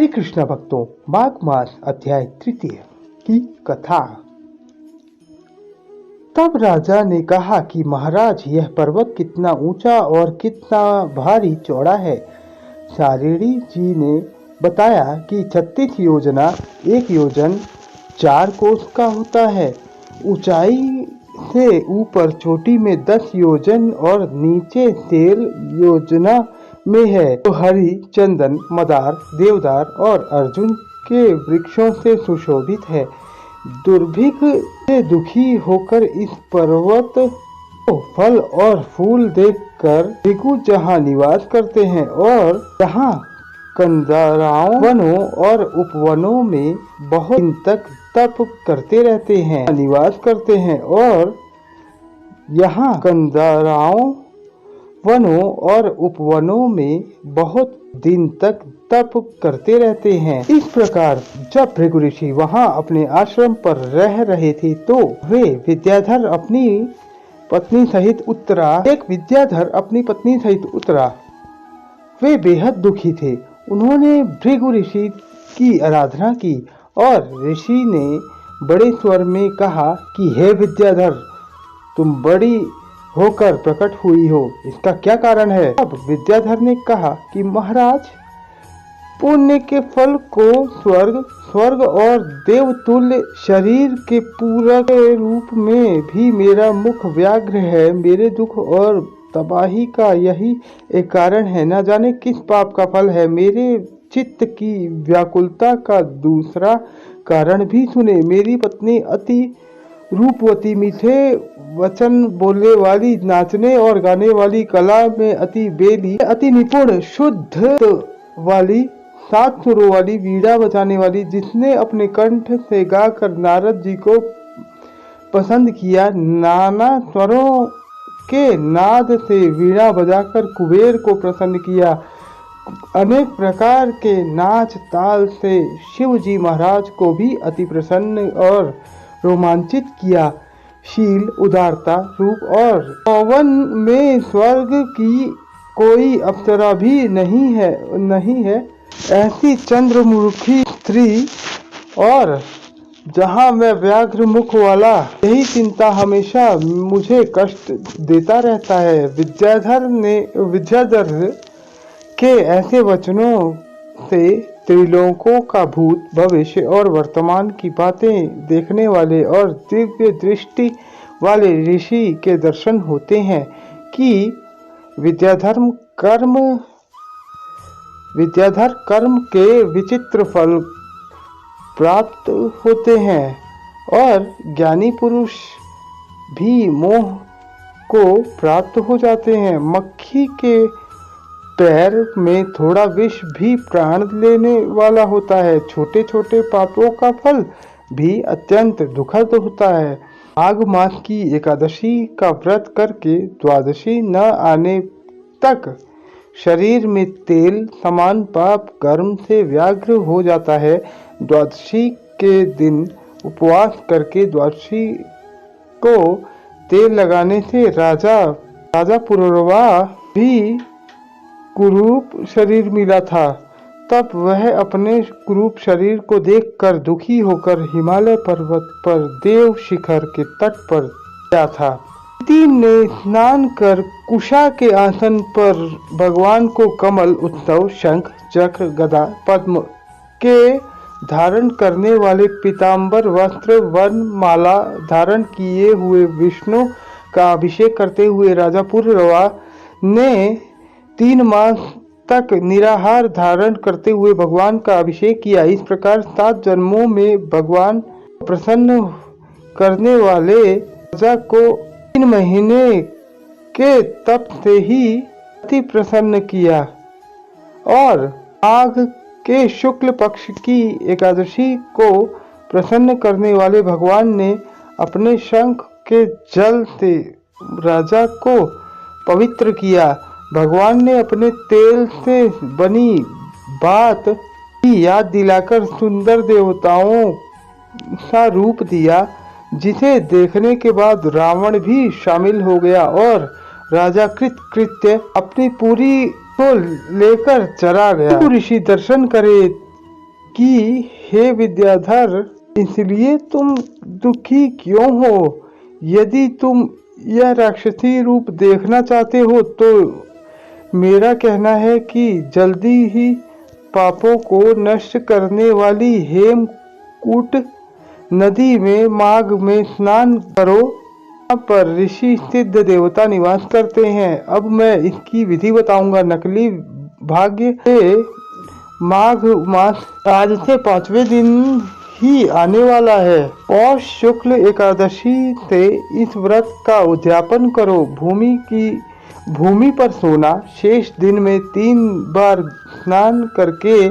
हरे कृष्ण भक्तों, माघ मास अध्याय 3 की कथा। तब राजा ने कहा कि महाराज, यह पर्वत कितना ऊंचा और कितना भारी चौड़ा है। शारीरी जी ने बताया कि 36 योजना 1 योजन 4 कोस का होता है। ऊंचाई से ऊपर चोटी में 10 योजन और नीचे 13 योजना में है। तो हरि, चंदन, मदार, देवदार और अर्जुन के वृक्षों से सुशोभित है। दुर्भिक्ष से दुखी होकर इस पर्वत को फल और फूल देखकर भृगु जहाँ निवास करते हैं और जहाँ कंदराओं, वनों और उपवनों में बहुत दिन तक तप करते रहते हैं, निवास करते हैं और यहाँ कंदराओं, वनों और उपवनों में बहुत दिन तक तप करते रहते हैं। इस प्रकार जब भृगु ऋषि वहाँ अपने आश्रम पर रह रहे थे तो वे विद्याधर अपनी पत्नी सहित उतरा। वे बेहद दुखी थे। उन्होंने भृगु ऋषि की आराधना की और ऋषि ने बड़े स्वर में कहा कि हे विद्याधर, तुम बड़ी होकर प्रकट हुई हो, इसका क्या कारण है? अब विद्याधर ने कहा कि महाराज, पुण्य के फल को स्वर्ग और देवतुल्य शरीर के पूरक के रूप में भी मेरा मुख व्याघ्र है। मेरे दुख और तबाही का यही एक कारण है। न जाने किस पाप का फल है। मेरे चित्त की व्याकुलता का दूसरा कारण भी सुने। मेरी पत्नी अति रूपवती, मीठे वचन बोलने वाली, नाचने और गाने वाली कला में अति बेली, अति निपुण, शुद्ध वाली, 7 सुरों वाली, वीणा बजाने वाली, जिसने अपने कंठ से गाकर नारद जी को पसंद किया, नाना स्वरों के नाद से वीणा बजाकर कुबेर को प्रसन्न किया, अनेक प्रकार के नाच ताल से शिव जी महाराज को भी अति प्रसन्न और रोमांचित किया। शील, उदारता, रूप और पवन में स्वर्ग की कोई अप्सरा भी नहीं है ऐसी चंद्रमुखी स्त्री, और जहाँ मैं व्याघ्र मुख वाला, यही चिंता हमेशा मुझे कष्ट देता रहता है। विद्याधर के ऐसे वचनों से त्रिलोकों का भूत, भविष्य और वर्तमान की बातें देखने वाले और दिव्य दृष्टि वाले ऋषि के दर्शन होते हैं कि विद्याधर कर्म के विचित्र फल प्राप्त होते हैं और ज्ञानी पुरुष भी मोह को प्राप्त हो जाते हैं। मक्खी के पैर में थोड़ा विष भी प्राण लेने वाला होता है। छोटे छोटे पापों का फल भी अत्यंत दुखद होता है। माघ मास की एकादशी का व्रत करके द्वादशी न आने तक शरीर में तेल समान पाप कर्म से व्याघ्र हो जाता है। द्वादशी के दिन उपवास करके द्वादशी को तेल लगाने से राजा पुरुरवा भी कुरूप शरीर मिला था। तब वह अपने कुरूप शरीर को देखकर दुखी होकर हिमालय पर्वत पर देव शिखर के तट पर गया था। तीन ने स्नान कर कुशा के आसन पर भगवान को कमल, उत्सव, शंख, चक्र, गदा, पद्म के धारण करने वाले पीताम्बर वस्त्र, वन माला धारण किए हुए विष्णु का अभिषेक करते हुए राजा पुरुरवा ने 3 मास तक निराहार धारण करते हुए भगवान का अभिषेक किया। इस प्रकार 7 जन्मों में भगवान प्रसन्न करने वाले राजा को 3 महीने के तप से ही अति प्रसन्न किया और माघ के शुक्ल पक्ष की एकादशी को प्रसन्न करने वाले भगवान ने अपने शंख के जल से राजा को पवित्र किया। भगवान ने अपने तेल से बनी बात की याद दिलाकर सुंदर देवताओं सा रूप दिया, जिसे देखने के बाद रावण भी शामिल हो गया और राजा कृत्य अपनी पूरी को लेकर चला गया। ऋषि दर्शन करे कि हे विद्याधर, इसलिए तुम दुखी क्यों हो? यदि तुम यह राक्षसी रूप देखना चाहते हो तो मेरा कहना है कि जल्दी ही पापों को नष्ट करने वाली हेमकूट नदी में माघ में स्नान करो। यहाँ पर ऋषि सिद्ध देवता निवास करते हैं। अब मैं इसकी विधि बताऊंगा। नकली भाग्य से माघ मास आज से 5वें दिन ही आने वाला है और शुक्ल एकादशी से इस व्रत का उद्यापन करो। भूमि पर सोना, शेष दिन में 3 बार स्नान करके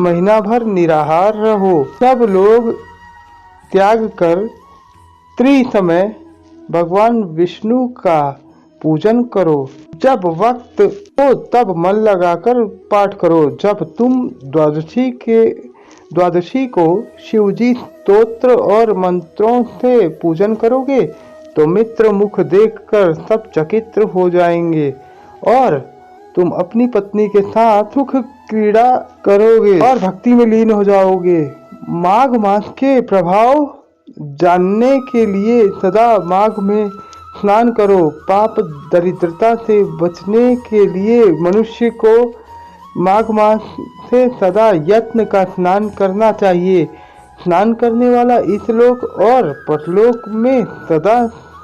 महीना भर निराहार रहो। सब लोग त्याग कर त्रिसमय भगवान विष्णु का पूजन करो। जब वक्त हो तब मन लगाकर पाठ करो। जब तुम द्वादशी को शिवजी स्तोत्र और मंत्रों से पूजन करोगे तो मित्र मुख देखकर सब चकित हो जाएंगे और तुम अपनी पत्नी के साथ सुख क्रीड़ा करोगे और भक्ति में लीन हो जाओगे। माघ मास के प्रभाव जानने के लिए सदा माघ में स्नान करो। पाप दरिद्रता से बचने के लिए मनुष्य को माघ मास से सदा यत्न का स्नान करना चाहिए। स्नान करने वाला इस लोक और परलोक में सदा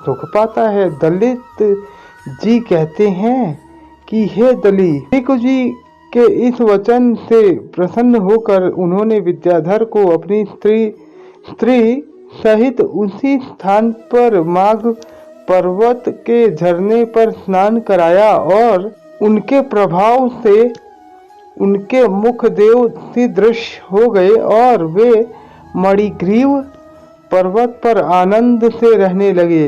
सुख पाता है। दलित जी कहते हैं कि हे दली, भिक्षु जी के इस वचन से प्रसन्न होकर उन्होंने विद्याधर को अपनी स्त्री सहित उसी स्थान पर माघ पर्वत के झरने पर स्नान कराया और उनके प्रभाव से उनके मुख देव से दृश्य हो गए और वे मणिग्रीव पर्वत पर आनंद से रहने लगे।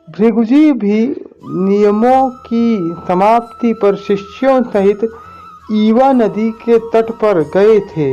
भृगुजी भी नियमों की समाप्ति पर शिष्यों सहित ईवा नदी के तट पर गए थे।